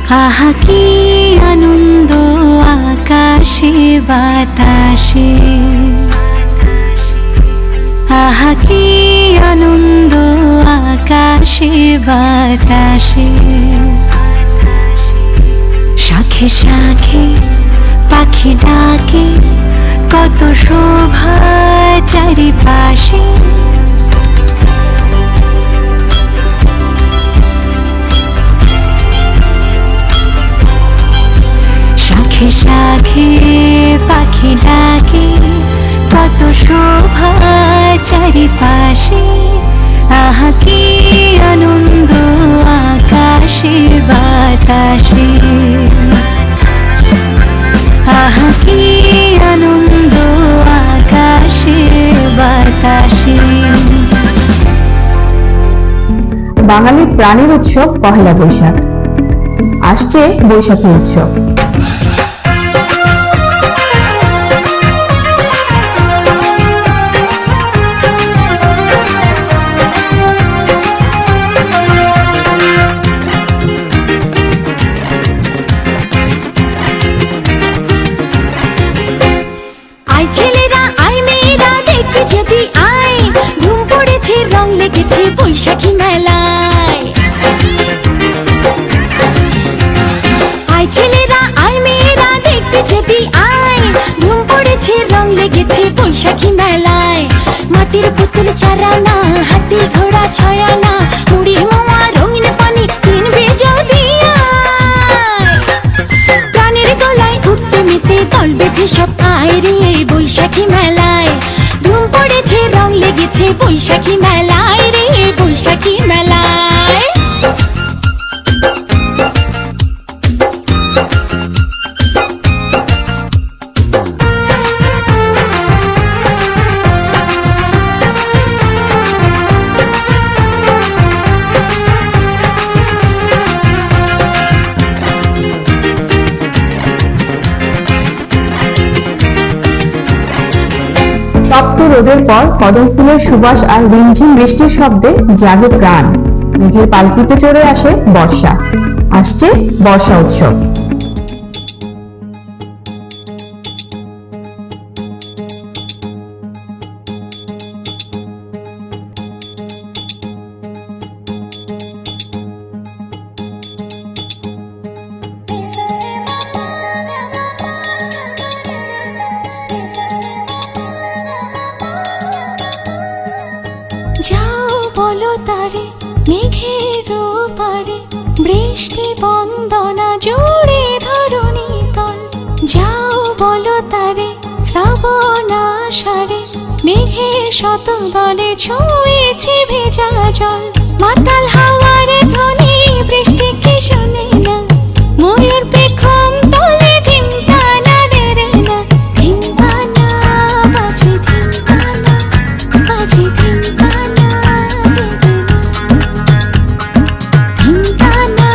আহা কি আনন্দ আকাশে বাতাসে, আহা কি আনন্দ আকাশে বাতাসে। শাখে শাখে পাখি ডাকে, কত শোভা চারিপাশে। শাখে শাখে পাখি ডাকে, কত শোভা চারিপাশে। আহা কি আনন্দ আকাশে বাতাসে, আহা কি আনন্দ আকাশে বাতাসে। বাঙালির প্রাণের উৎসব পহেলা বৈশাখ। আসছে বৈশাখী উৎসব। আয় ছেলেরা আয় মেয়েরা দেখতে যদি আয়, ধুম পড়েছে রং লেগেছে বৈশাখী মেলায়। আয় ছেলেরা আয় মেয়েরা দেখতে যদি আয়, ধুম পড়েছে রং লেগেছে বৈশাখী মেলায়। মাটির পুতুল চারানা, হাতি ঘোড়া ছয়ানা, মুড়ি মোয়া রঙিন পানি কিনবে যদি আয়। প্রাণের গলায় উঠতে মেতে দল বেঁধে সব আয় রে বৈশাখী মেলায়। ধুম পড়েছে রং লেগেছে বৈশাখী মেলায় রে বৈশাখী মেলায়। তপ্ত রোদের পর কদম ফুলের সুবাস আর রিমঝিম বৃষ্টির শব্দে জাগে প্রাণ। মেঘের পালকিতে চড়ে আসে বর্ষা। আসছে বর্ষা উৎসব। যাও বলো তারে মেঘের পারে, বৃষ্টি বন্দনা জুড়ে ধরণী তল। যাও বলো তারে শ্রাবণ আষাঢ়ে, মেঘের শত দলে ছুঁয়েছে ভেজা জল। মাতাল হাওয়ার ধ্বনি বৃষ্টি কি শোনে না, ময়ূর পেখম তলে ধিমকানা দেরে না। ধিমকানা বাজে ধিমকানা বাজে ধিমকানা দেরে না। ধিমকানা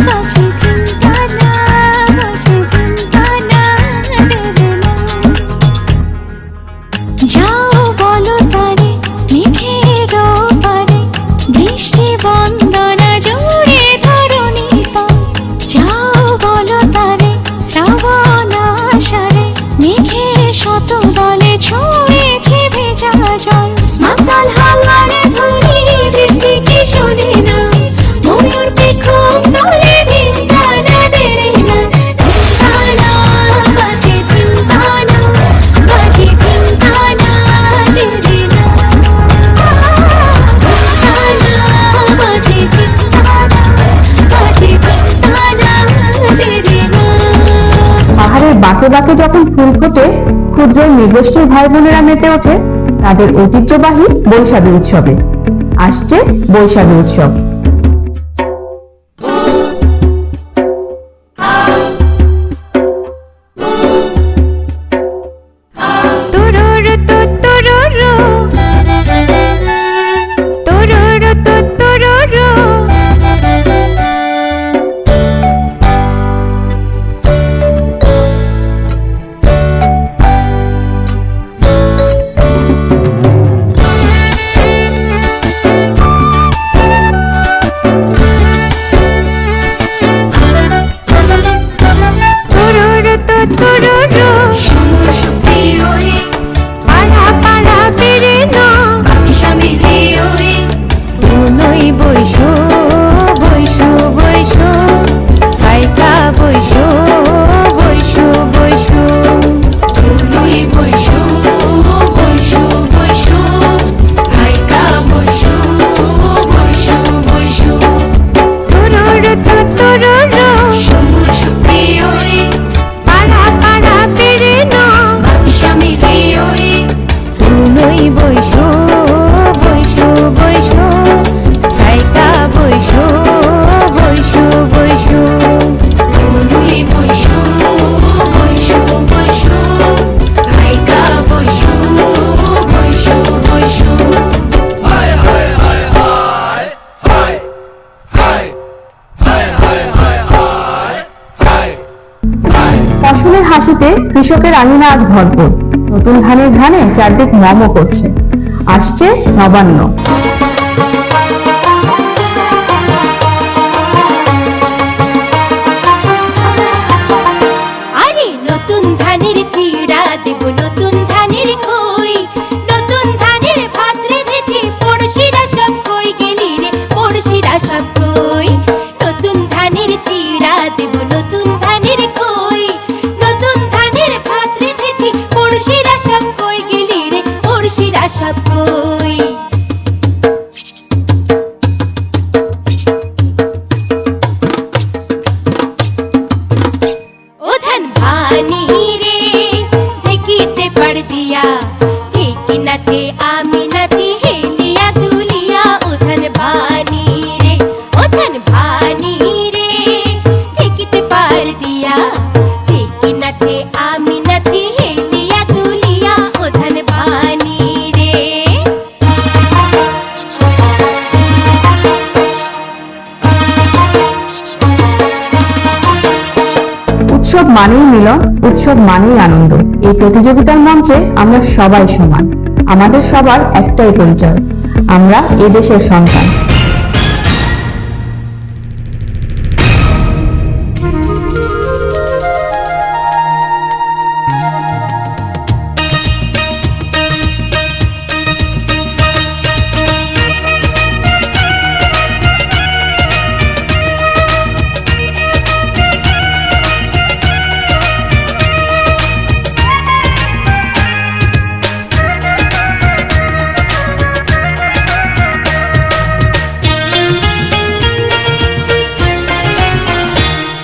বাজে ধিমকানা বাজে ধিমকানা দেরে না। যাও বলো তারে মেঘের পারে, বৃষ্টি বন্দনা জুড়ে ধরণী তল। যাও বলো তারে শ্রাবণ আষাঢ়ে, মেঘের শত দলে ছুঁয়েছে ভেজা জল। মাতাল হাওয়ার ধ্বনি বৃষ্টি কি শোনে না, ময়ূর পেখম তলে ধিমকানা দেরে না। ধিমকানা বাজে ধিমকানা বাজে ধিমকানা দেরে না। ধিমকানা বাজে ধিমকানা বাজে ধিমকানা দেরে না। পাহাড়ের বাঁকে বাঁকে যখন ফুল ফোটে, ক্ষুদ্র নৃগোষ্ঠীর ভাই বোনেরা মেতে ওঠে তাদের ঐতিহ্যবাহী বৈশাখী উৎসবে। আসছে বৈশাখী উৎসব। তোরোরো তো তোরোরো, তোরোরো তো তোরোরো। ফসলের হাসিতে কৃষকের আঙিনা আজ ভরপুর। নতুন ধানের ঘ্রাণে চারদিক মম করছে। আসছে নবান্ন। আরে নতুন ধানের চিড়া দেব, নতুন ধানের খই, নতুন ধানের ভাত রেঁধেছি, পড়শিরা সব কই গেলি রে, পড়শিরা সব কই। নতুন ধানের চিড়া দেব, নতুন ধানের খই, নতুন ধানের ভাত রেঁধেছি, পড়শিরা সব কই গেলি রে, পড়শিরা সব কই। ও ধান ভানি রে দেখিতে পার দিয়া, ঠিক নাচে আমি নাচি হেলিয়া দুলিয়া। ও ধান ভানি রে, ও ধান ভানি রে দেখিতে পার দিয়া, ঠিক নাচে আমি নাচি হেলিয়া দুলিয়া। ও ধান ভানি রে। উৎসব মানেই মিলন, উৎসব মানেই আনন্দ। এই প্রতিযোগিতার মঞ্চে আমরা সবাই সমান। আমাদের সবার একটাই পরিচয়, আমরা এদেশের সন্তান।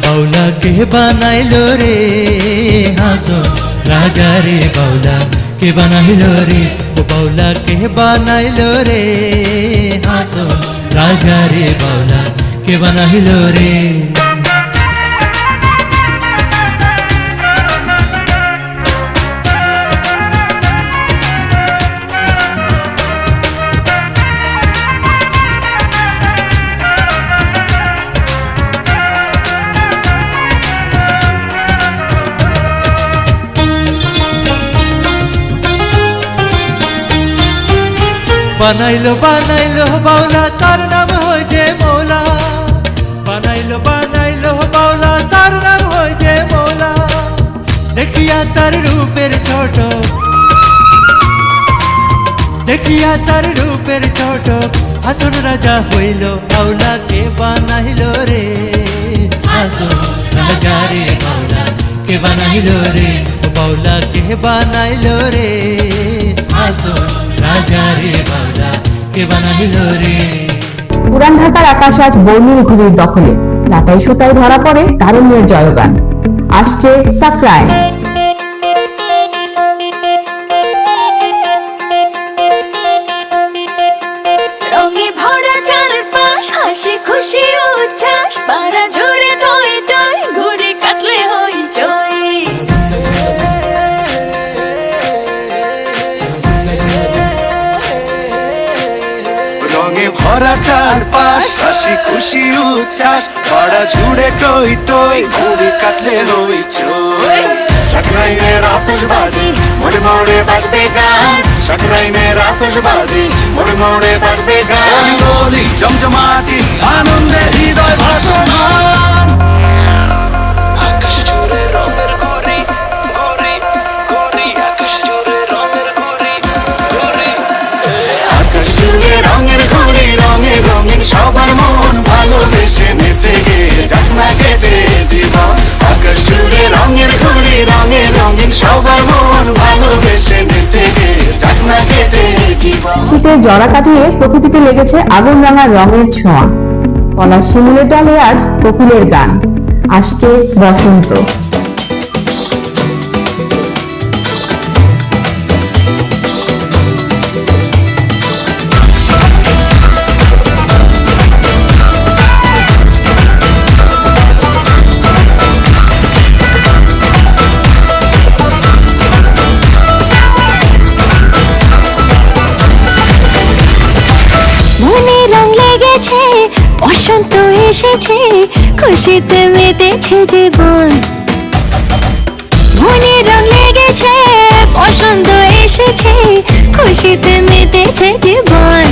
বাউলা কে বানাইলো রে হাসন রাজা রে, বাউলা কে বানাইলো রে, ও বাউলা কে বানাইলো রে হাসন রাজা রে, বাউলা কে বানাইলো রে। বানাইলো বানাইলো বাউলা তার নাম হয় যে মৌলা, বানাইলো বানাইলো বাউলা তার নাম হয় যে মৌলা। দেখিয়া তার রূপের ছোট, দেখিয়া তার রূপের ছোট, হাসন রাজা হইল। বাউলা কে বানাইলো রে হাসন রাজা রে, বাউলা কে বানাইলো রে, ও বাউলা কে বানাইলো রে হাসন রাজা রে, বাউলা কে বানাইলো রে। পুরান ঢাকার আকাশ আজ বর্ণিল ঘুড়ির দখলে। লাটাই সুতায় ধরা পড়ে তারুণ্যের জয়গান। আসছে সাকরাইন। রঙে ভরা চারপাশ, হাসি খুশি উচ্ছ্বাস, পাড়া জুড়ে টয় টয়, ঘুরে কাটলে হইচই। রঙে ভরা চারপাশ, হাসি খুশি উচ্ছ্বাস, পাড়া জুড়ে টই টই, ঘুড়ি কাটলে হইচই। সাকরাইনের আতশবাজি, মোড়ে মোড়ে বাজবে গান, সাকরাইনের আতশবাজি, মোড়ে মোড়ে বাজবে গান। গলি জমজমাটি, আনন্দে হৃদয় ভাসমান। আকাশ জুড়ে রঙের ঘুড়ি, ঘুড়ি ঘুড়ি, আকাশ জুড়ে রঙের ঘুড়ি, ঘুড়ি। আকাশ জুড়ে রঙের ঘুড়ি, রঙে রঙিন সবার মন, ভালোবেসে নেচে গে যাক না কেটে জীবন। আকাশ জুড়ে রঙের ঘুড়ি, রঙে রঙিন সবার মন, ভালোবেসে নেচে গে যাক না কেটে জীবন। শীতের জড়া কাটিয়ে প্রকৃতিতে লেগেছে আগুন রাঙা রঙের ছোঁয়া। পলাশ শিমুলের ডালে আজ কোকিলের গান। আসছে বসন্ত। বসন্ত এসেছে, খুশিতে মেতেছে জীবন। বসন্ত এসেছে, খুশিতে মেতেছে জীবন।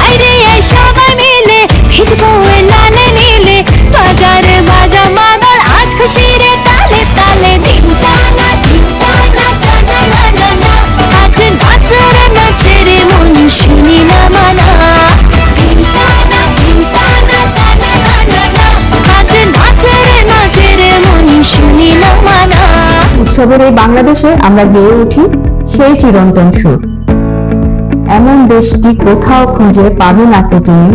আরে এই সবাই মিলে ভিজবো এ লালে নীলে, বাজারে বাজা মাদল আজ খুশির তালে তালে। দিন টানা টানা না না না, আজ নাচে রে মন শুনি না মানা। দিন টানা টানা না না না, আজ নাচে রে মন শুনি না মানা। উৎসবের এই বাংলাদেশে আমরা গেয়ে উঠি সেই চিরন্তন সুর। এমন দেশটি কোথাও খুঁজে পাবে না কো তুমি,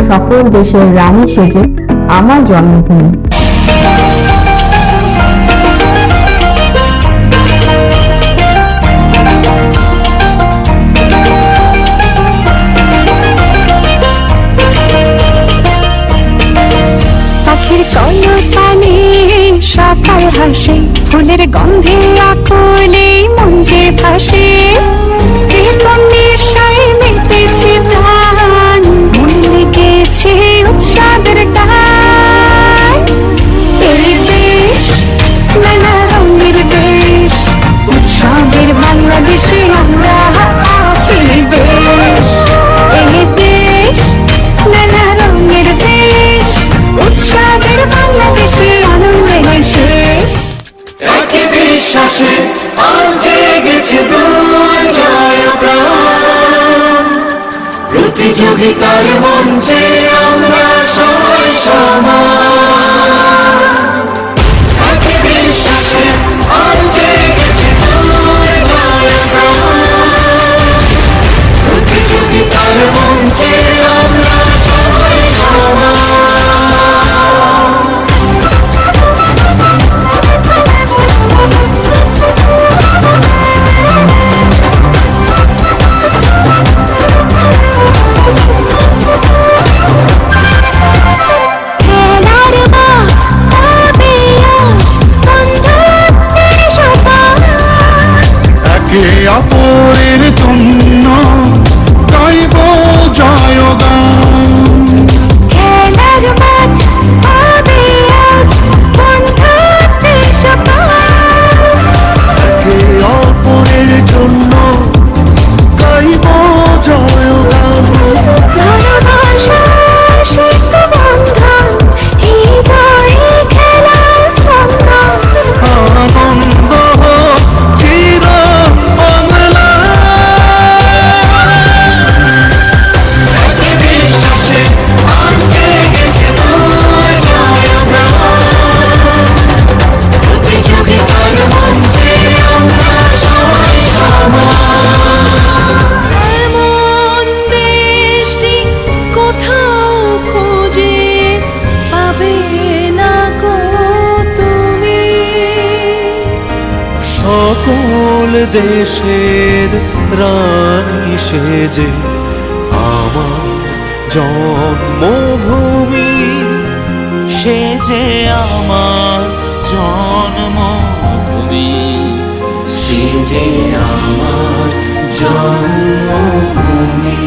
সকল দেশের রানী সেজে আমার জন্মভূমি। পাখির কলতানে সকাল হাসে, ফুলের গন্ধে আকুলে মন যে ভাসে। প্রীতম নেশায় মেতেছে প্রাণ, মন লেগেছে উৎসবের টান। এই দেশ নানা রঙের দেশ, উৎসবের বাংলাদেশে আমরা আছি বেশ। এই দেশ নানা রঙের দেশ, উৎসবের বাংলাদেশে আনন্দে হেসে। একই বিশ্বাসে আজ জেগেছে দুর্জয় প্রাণ, প্রতিযোগিতার মঞ্চে আমরা সবাই সমান। একই বিশ্বাসে আজ জেগেছে দুর্জয় প্রাণ, প্রতিযোগিতার মঞ্চে আমরা সবাই সমান। খেলার মাঠ হবে আজ বন্ধুত্বের সবার। একে অপরের জন্য গাইব জয়গান। খেলার মাঠ হবে আজ বন্ধুত্বের সবার। একে অপরের জন্য গাইব জয়গান। ভালোবাসার সেতু বন্ধন, হৃদয়ে খেলার স্পন্দন। আনন্দ চির বাংলা। একই বিশ্বাসে আজ জেগেছে দুর্জয় প্রাণ, প্রতিযোগিতার মঞ্চে আমরা সবাই সমান। এমন দেশটি কোথাও খুঁজে পাবে না গো তুমি। সকল দেশের রানী সেজে আমার জন্মভূমি, সেজে আমার জন্মভূমি, সেজে আমার জন্মভূমি।